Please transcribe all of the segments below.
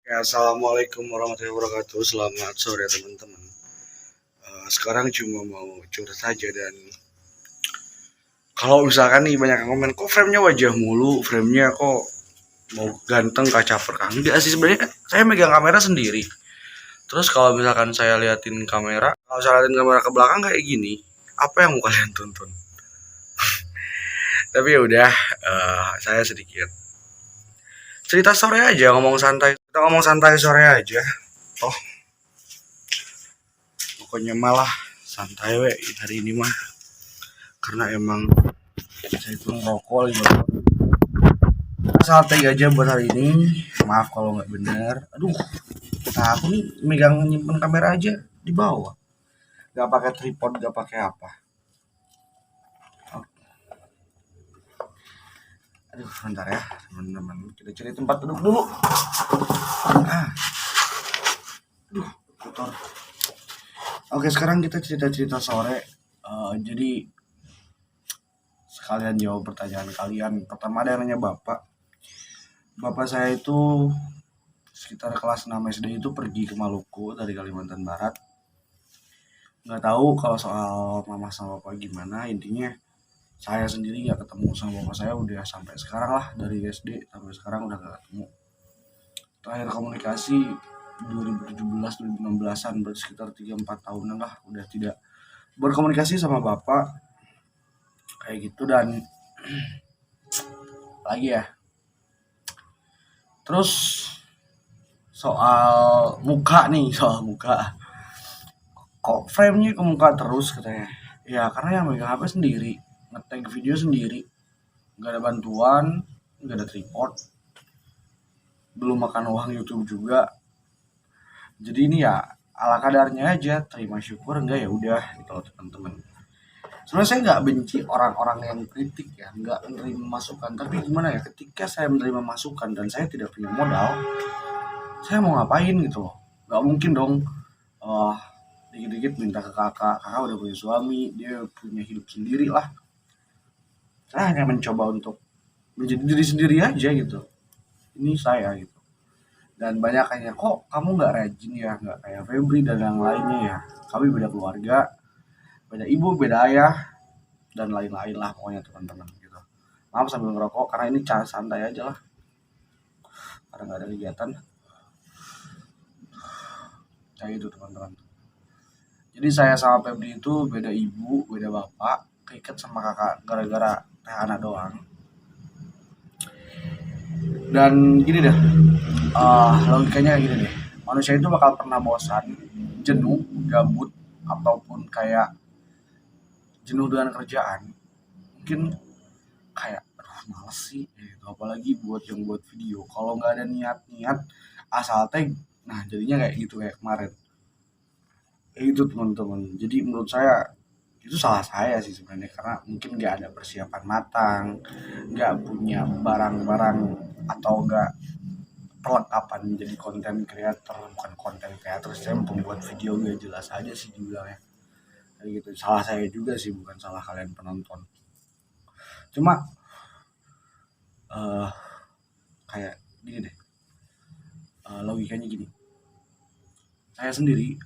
Ya, assalamualaikum warahmatullahi wabarakatuh. Selamat sore teman-teman. Sekarang cuma mau curhat saja dan kalau misalkan nih banyak yang komen, kok framenya wajah mulu, framenya kok mau ganteng kaca perkang. Enggak sih sebenarnya saya megang kamera sendiri. Terus kalau misalkan saya liatin kamera, kalau saya liatin kamera ke belakang kayak gini, apa yang mau kalian tonton? Tapi ya udah, saya sedikit cerita sore aja, ngomong santai. Kita ngomong santai sore aja. Toh pokoknya malah santai we hari ini mah karena emang saya itu ngerokok 5 tahun. Santai aja buat hari ini, maaf kalau nggak bener. Aduh, nah aku nih megang nyimpen kamera aja di bawah, nggak pakai tripod, nggak pakai apa. Aduh, bentar ya teman-teman, kita cari tempat duduk dulu. Aduh, kotor. Oke, sekarang kita cerita-cerita sore. Jadi sekalian jawab pertanyaan kalian. Pertama ada yang nanya bapak saya itu sekitar kelas 6 SD itu pergi ke Maluku dari Kalimantan Barat. Nggak tahu kalau soal mama sama bapak gimana, intinya saya sendiri nggak ketemu sama bapak saya udah sampai sekarang lah, dari SD sampai sekarang udah nggak ketemu. Terakhir komunikasi 2017-2016an, berarti sekitar 3-4 tahunan lah udah tidak berkomunikasi sama bapak kayak gitu. Dan lagi ya, terus soal muka nih, soal muka, kok framenya ke muka terus katanya. Ya karena yang megang HP sendiri, ngetag video sendiri, nggak ada bantuan, nggak ada tripod, belum makan uang YouTube juga. Jadi ini ya ala kadarnya aja, terima syukur, enggak ya udah gitu loh teman-teman. Sebenarnya saya nggak benci orang-orang yang kritik ya, nggak menerima masukan, tapi gimana ya, ketika saya menerima masukan dan saya tidak punya modal, saya mau ngapain gitu loh. Nggak mungkin dong uh, dikit-dikit minta ke kakak udah punya suami, dia punya hidup sendiri lah. Saya hanya mencoba untuk menjadi diri sendiri aja gitu. Ini saya gitu. Dan banyak kayaknya, kok kamu nggak rajin ya, nggak kayak Febri dan yang lainnya ya. Kami beda keluarga, beda ibu, beda ayah, dan lain-lain lah pokoknya teman-teman gitu. Maaf sambil ngerokok karena ini cara santai aja lah, karena nggak ada kegiatan kayak gitu teman-teman. Jadi saya sama Febri itu beda ibu, beda bapak, keikat sama kakak gara-gara teh anak doang. Dan gini deh, logikanya gini deh, manusia itu bakal pernah bosan, jenuh, gabut, ataupun kayak jenuh dengan kerjaan. Mungkin kayak aduh males sih gitu. Apalagi buat yang buat video, kalau nggak ada niat-niat asal tag, nah jadinya kayak gitu kayak kemarin kayak gitu teman-teman. Jadi menurut saya itu salah saya sih sebenarnya, karena mungkin nggak ada persiapan matang, nggak punya barang-barang, atau nggak perlengkapan menjadi konten creator. Bukan konten creator, saya pembuat video gak jelas aja sih dibilangnya kayak gitu. Salah saya juga sih, bukan salah kalian penonton. Cuma uh, kayak gini deh, logikanya gini, saya sendiri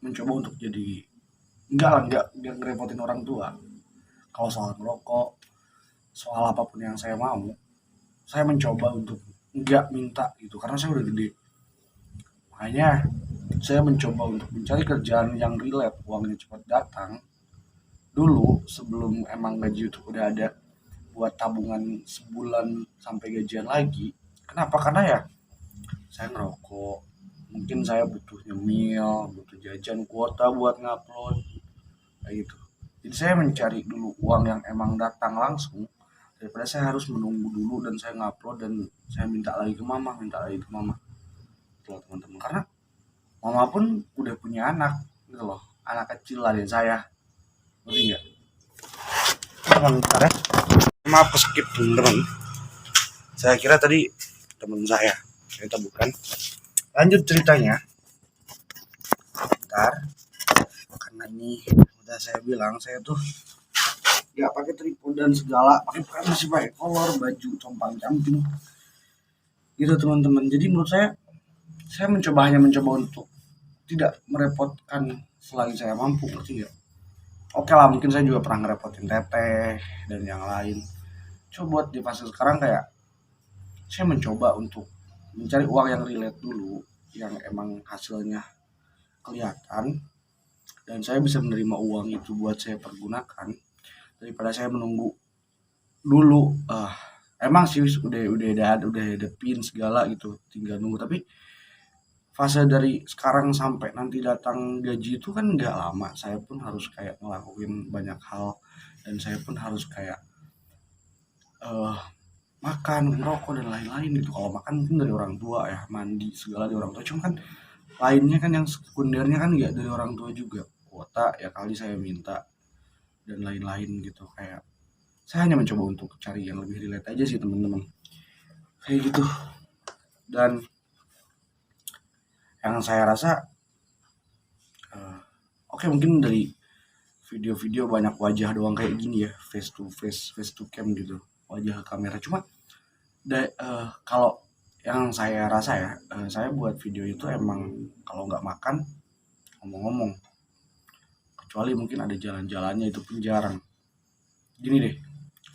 mencoba untuk jadi enggak ngerepotin orang tua. Kalau soal merokok, soal apapun yang saya mau, saya mencoba untuk enggak minta gitu karena saya udah gede. Makanya saya mencoba untuk mencari kerjaan yang relate, uangnya cepat datang dulu sebelum emang gaji YouTube udah ada, buat tabungan sebulan sampai gajian lagi. Kenapa? Karena ya saya ngerokok, mungkin saya butuh nyemil, butuh jajan, kuota buat ngupload kayak gitu. Jadi saya mencari dulu uang yang emang datang langsung, daripada saya harus menunggu dulu dan saya ngupload dan saya minta lagi ke mama, minta lagi ke mama gitu loh teman-teman. Karena mama pun udah punya anak gitu loh, anak kecil lah dari saya, ngerti nggak teman-teman ya? Maaf keskip teman-teman, saya kira tadi teman saya, ternyata bukan. Lanjut ceritanya, bentar, karena ini udah saya bilang, saya tuh ya pakai tripod dan segala, pakai masih pakai kolor, baju compang camping gitu teman-teman. Jadi menurut saya hanya mencoba untuk tidak merepotkan selagi saya mampu, ngerti nggak? Oke lah, mungkin saya juga pernah ngerepotin teteh dan yang lain. Coba di fase sekarang kayak saya mencoba untuk mencari uang yang relate dulu, yang emang hasilnya kelihatan dan saya bisa menerima uang itu buat saya pergunakan daripada saya menunggu dulu. Emang sih udah ada pin segala gitu, tinggal nunggu. Tapi fase dari sekarang sampai nanti datang gaji itu kan nggak lama. Saya pun harus kayak ngelakuin banyak hal dan saya pun harus kayak eh makan, ngerokok dan lain-lain gitu. Kalau makan mungkin dari orang tua ya, mandi segala dari orang tua. Cuma kan lainnya kan yang sekundernya kan nggak dari orang tua juga. Kuota ya kali saya minta dan lain-lain gitu. Kayak saya hanya mencoba untuk cari yang lebih relate aja sih teman-teman. Kayak gitu. Dan yang saya rasa oke, mungkin dari video-video banyak wajah doang kayak gini ya, face to cam gitu, wajah ke kamera. Cuma kalau yang saya rasa ya, saya buat video itu emang kalau nggak makan, ngomong-ngomong, kecuali mungkin ada jalan-jalannya itu pun jarang. Gini deh,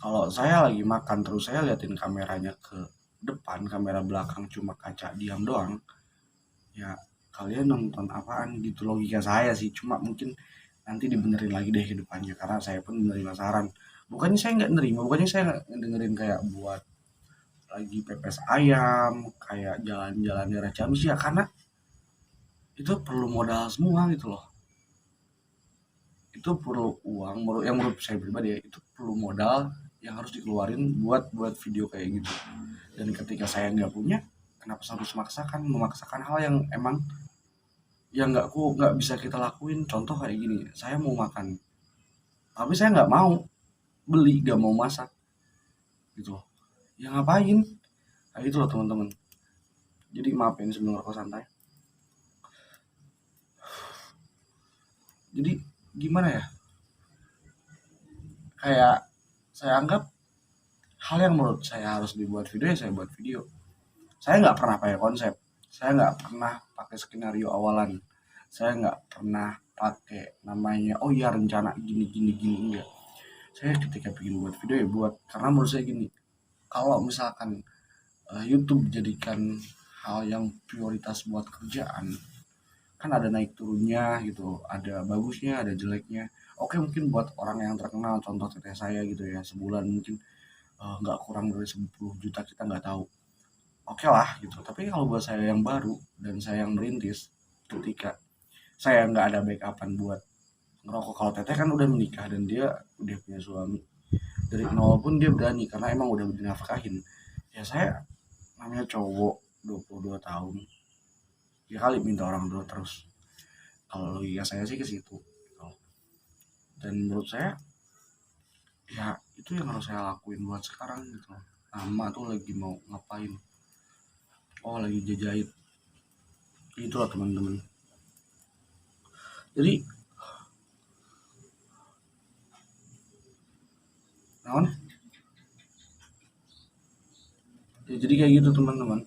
kalau saya lagi makan terus saya liatin kameranya ke depan, kamera belakang cuma kaca diam doang, ya kalian nonton apaan gitu, logika saya sih. Cuma mungkin nanti dibenerin lagi deh ke depannya karena saya pun menerima saran. Bukannya saya nggak nerima, bukannya saya nggak dengerin kayak buat lagi pepes ayam, kayak jalan-jalan daerah Ciamis ya, karena itu perlu modal semua gitu loh. Itu perlu uang, yang menurut saya pribadi ya, itu perlu modal yang harus dikeluarin buat video kayak gitu. Dan ketika saya nggak punya, kenapa harus memaksakan hal yang emang yang nggak bisa kita lakuin. Contoh kayak gini, saya mau makan tapi saya nggak mau beli, nggak mau masak gitu loh, ya ngapain. Nah itu loh teman-teman. Jadi maaf ini sebelum rokok santai. Jadi gimana ya, kayak saya anggap hal yang menurut saya harus dibuat video ya saya buat video. Saya nggak pernah pakai konsep, saya nggak pernah pakai skenario awalan, saya nggak pernah pakai namanya oh ya rencana gini gini gini, enggak. Saya ketika bikin buat video ya buat, karena menurut saya gini, kalau misalkan YouTube jadikan hal yang prioritas buat kerjaan, kan ada naik turunnya gitu, ada bagusnya ada jeleknya. Oke, mungkin buat orang yang terkenal contoh teteh saya gitu ya, sebulan mungkin nggak kurang dari 10 juta, kita nggak tahu. Oke lah gitu. Tapi kalau buat saya yang baru dan saya yang merintis, ketika saya nggak ada backupan buat ngerokok, kalau teteh kan udah menikah dan dia udah punya suami, dari nol pun dia berani karena emang udah dinafkahin. Ya saya namanya cowok 22 tahun, ya kali minta orang tua terus. Kalau logika saya sih ke situ. Dan menurut saya ya itu yang harus saya lakuin buat sekarang gitu. Nama tuh lagi mau ngapain, oh lagi jahit, itulah teman-teman. Jadi naon ya, jadi kayak gitu teman-teman.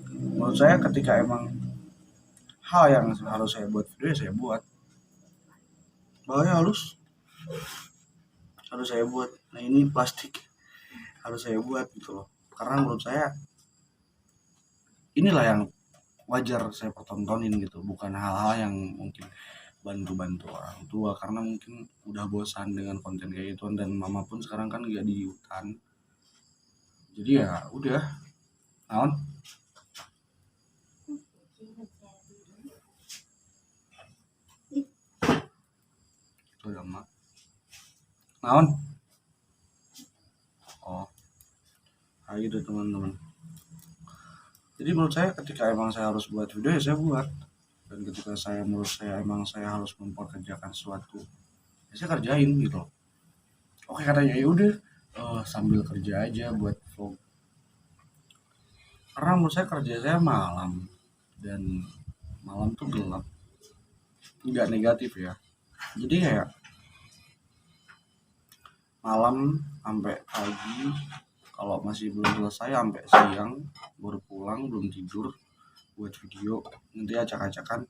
Menurut saya ketika emang hal yang harus saya buat video ya saya buat, bawahnya harus saya buat. Nah ini plastik harus saya buat gitu loh, karena menurut saya inilah yang wajar saya pertontonin gitu, bukan hal-hal yang mungkin bantu-bantu orang tua karena mungkin udah bosan dengan konten kayak gitu. Dan mama pun sekarang kan gak di hutan, jadi ya udah naon itu udah mak naon oh kayak gitu teman-teman. Jadi menurut saya ketika emang saya harus buat video ya saya buat, dan ketika saya menurut saya emang saya harus memperkerjakan sesuatu ya saya kerjain gitu loh. Oke katanya ya udah, sambil kerja aja buat vlog, karena menurut saya kerja saya malam dan malam tuh gelap, nggak negatif ya. Jadi kayak malam sampai pagi, kalau masih belum selesai sampai siang baru pulang, belum tidur buat video, nanti acak-acakan.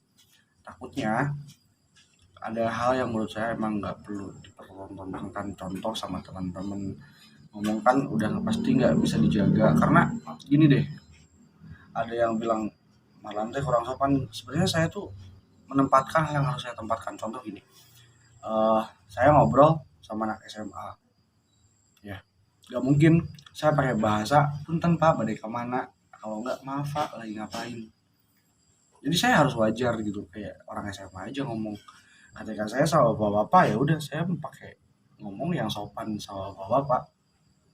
Takutnya ada hal yang menurut saya emang nggak perlu dipertontonkan. Contoh sama teman-teman ngomong kan udah pasti nggak bisa dijaga, karena gini deh, ada yang bilang malam teh kurang sopan. Sebenarnya saya tuh menempatkan hal yang harus saya tempatkan. Contoh gini, saya ngobrol sama anak SMA, ya nggak mungkin saya pakai bahasa punten pak badai kemana, kalau nggak maaf pak lagi ngapain. Jadi saya harus wajar gitu, kayak orang SMA aja ngomong. Ketika saya sama bapak-bapak ya udah saya pakai ngomong yang sopan sama bapak-bapak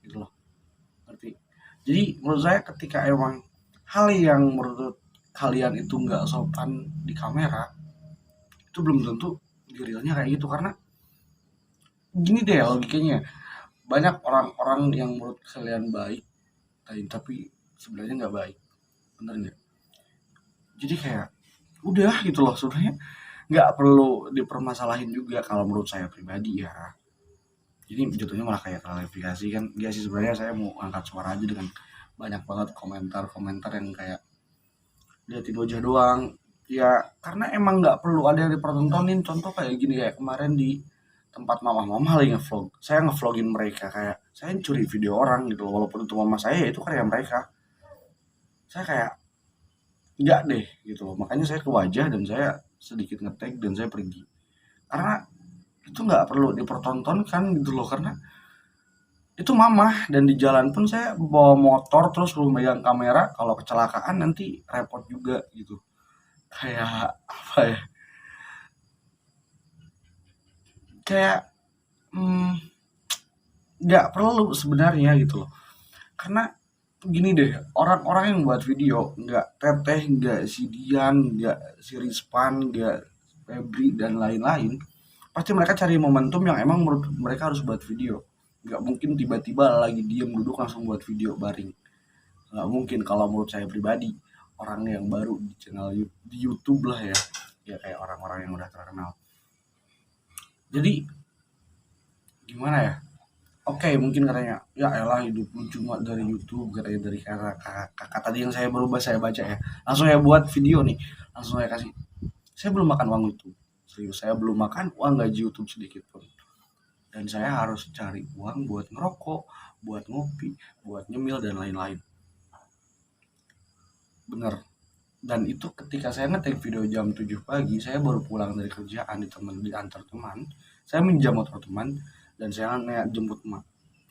gitu loh, ngerti. Jadi menurut saya ketika emang hal yang menurut kalian itu nggak sopan di kamera, itu belum tentu di realnya kayak gitu. Karena gini deh logikanya, banyak orang-orang yang menurut kalian baik tapi sebenarnya nggak baik, bener nggak? Jadi kayak udah gitu loh, sebenarnya nggak perlu dipermasalahin juga kalau menurut saya pribadi ya. Jadi jatuhnya malah kayak klarifikasi kan. Dia sih sebenarnya saya mau angkat suara aja dengan banyak banget komentar-komentar yang kayak liatin wajah doang. Ya karena emang nggak perlu ada yang dipertontonin. Contoh kayak gini, kayak kemarin di tempat mama-mama lagi ngevlog, saya ngevlogin mereka, kayak saya curi video orang gitu loh. Walaupun itu mama saya, ya itu karya mereka. Saya kayak nggak deh gitu loh. Makanya saya ke wajah dan saya sedikit ngetag dan saya pergi. Karena itu nggak perlu dipertontonkan gitu loh. Karena itu mama, dan di jalan pun saya bawa motor terus belum megang kamera, kalau kecelakaan nanti repot juga gitu. Kayak apa ya, kayak mm, nggak perlu sebenarnya gitu loh. Karena gini deh, orang-orang yang buat video nggak Teteh, nggak si Dian, nggak si Rispan, nggak Febri dan lain-lain, pasti mereka cari momentum yang emang menurut mereka harus buat video. Nggak mungkin tiba-tiba lagi diem duduk langsung buat video baring, nggak mungkin kalau menurut saya pribadi. Orang yang baru di channel di YouTube lah ya, ya kayak orang-orang yang udah terkenal. Jadi gimana ya, oke mungkin katanya ya elah hidup lu cuma dari YouTube, katanya dari kakak tadi yang saya berubah saya baca ya, langsung saya buat video nih, langsung saya kasih. Saya belum makan uang YouTube, serius saya belum makan uang gaji YouTube sedikit pun, dan saya harus cari uang buat ngerokok, buat ngopi, buat nyemil dan lain-lain. Bener. Dan itu ketika saya ngetik video jam 7 pagi, saya baru pulang dari kerjaan, di antar teman, saya minjam motor teman dan saya jemput emak.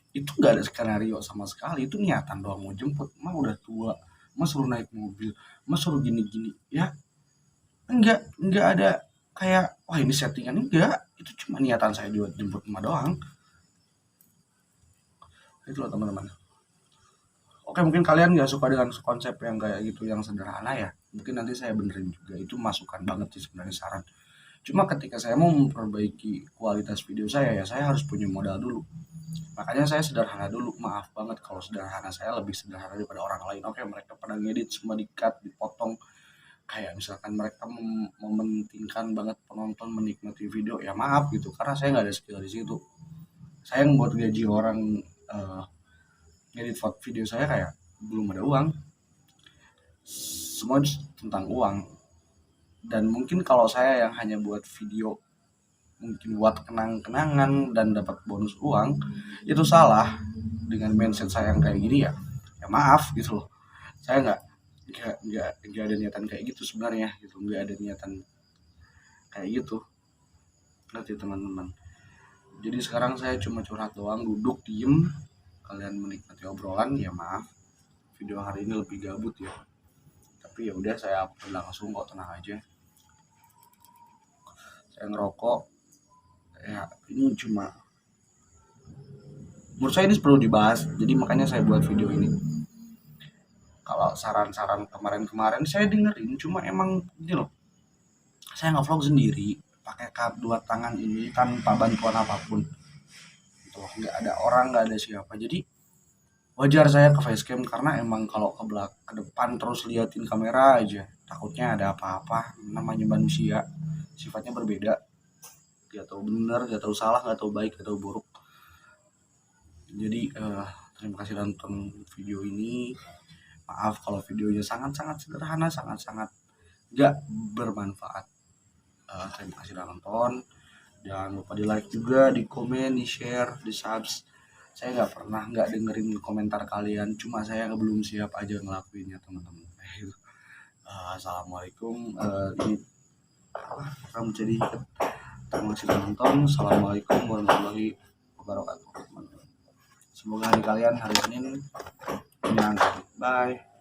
Itu nggak ada skenario sama sekali, itu niatan doang mau jemput. Emak udah tua, emak suruh naik mobil, emak suruh gini-gini ya. Enggak ada kayak wah ini settingan, enggak. Itu cuma niatan saya buat jemput emak doang. Itu loh teman-teman. Oke mungkin kalian nggak suka dengan konsep yang kayak gitu, yang sederhana ya. Mungkin nanti saya benerin juga, itu masukan banget sih sebenarnya, saran. Cuma ketika saya mau memperbaiki kualitas video saya, ya saya harus punya modal dulu. Makanya saya sederhana dulu. Maaf banget kalau sederhana saya lebih sederhana daripada orang lain. Oke mereka pada ngedit semua, di-cut, dipotong. Kayak misalkan mereka mementingkan banget penonton menikmati video, ya maaf gitu. Karena saya nggak ada skill di situ. Saya yang buat gaji orang ngedit video saya, kayak belum ada uang. Semua tentang uang. Dan mungkin kalau saya yang hanya buat video mungkin buat kenang-kenangan dan dapat bonus uang, itu salah. Dengan mindset saya yang kayak gini ya, ya maaf gitu loh. Saya nggak ada niatan kayak gitu sebenarnya gitu, nggak ada niatan kayak gitu, ngerti teman-teman. Jadi sekarang saya cuma curhat doang, duduk diem, kalian menikmati obrolan. Ya maaf video hari ini lebih gabut ya, tapi ya udah saya upload langsung kok, tenang aja. Saya ngerokok ya, ini cuma menurut saya ini perlu dibahas, jadi makanya saya buat video ini. Kalau saran-saran kemarin-kemarin saya dengerin, cuma emang ini loh, saya nge-vlog sendiri pakai dua tangan ini tanpa bantuan apapun gitu, nggak ada orang, nggak ada siapa. Jadi wajar saya ke facecam, karena emang kalau ke depan terus liatin kamera aja takutnya ada apa-apa. Namanya manusia sifatnya berbeda, gak tahu benar, gak tahu salah, gak tahu baik, gak tahu buruk. Jadi Terima kasih udah nonton video ini. Maaf kalau videonya sangat-sangat sederhana, sangat-sangat gak bermanfaat. Terima kasih udah nonton. Jangan lupa di like juga, di komen, di share, di subs. Saya nggak dengerin komentar kalian, cuma saya belum siap aja ngelakuinnya teman-teman. Assalamualaikum. Ini kamu jadi terima kasih udah nonton. Assalamualaikum warahmatullahi wabarakatuh. Semoga hari kalian hari Senin menyenangkan. Bye.